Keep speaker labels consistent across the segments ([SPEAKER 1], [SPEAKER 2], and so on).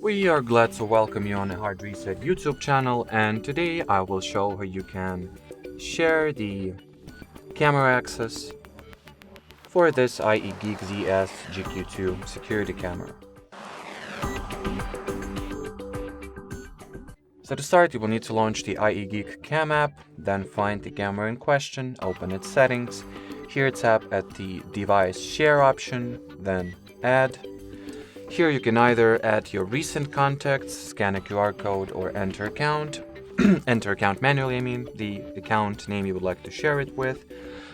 [SPEAKER 1] We are glad to welcome you on the Hard Reset YouTube channel, and today I will show how you can share the camera access for this ieGeek ZS-GQ2 Security Camera. So to start, you will need to launch the ieGeek Cam app, then find the camera in question, open its settings. Here tap at the device share option, then add. Here you can either add your recent contacts, scan a QR code, or enter account. Enter account manually, the account name you would like to share it with.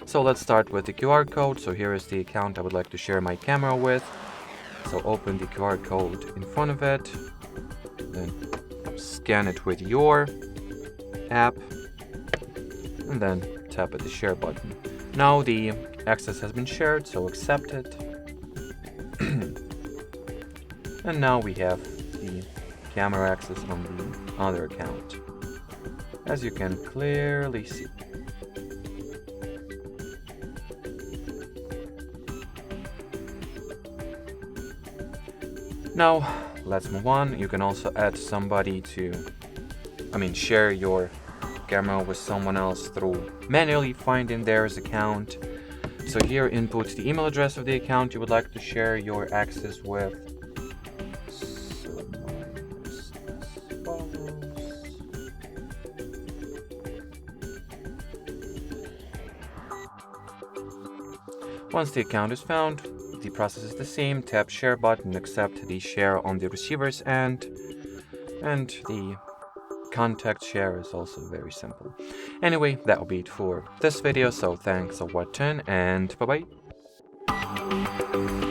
[SPEAKER 1] So let's start with the QR code. So here is the account I would like to share my camera with. So open the QR code in front of it, then scan it with your app, and then tap at the share button. Now the access has been shared, so accept it. And now we have the camera access on the other account, as you can clearly see. Now, let's move on. You can also add somebody to, share your camera with someone else through manually finding theirs account. So here input the email address of the account you would like to share your access with. Once the account is found, the process is the same. Tap share button, accept the share on the receiver's end, and the contact share is also very simple. Anyway, that will be it for this video, so thanks for watching and bye bye.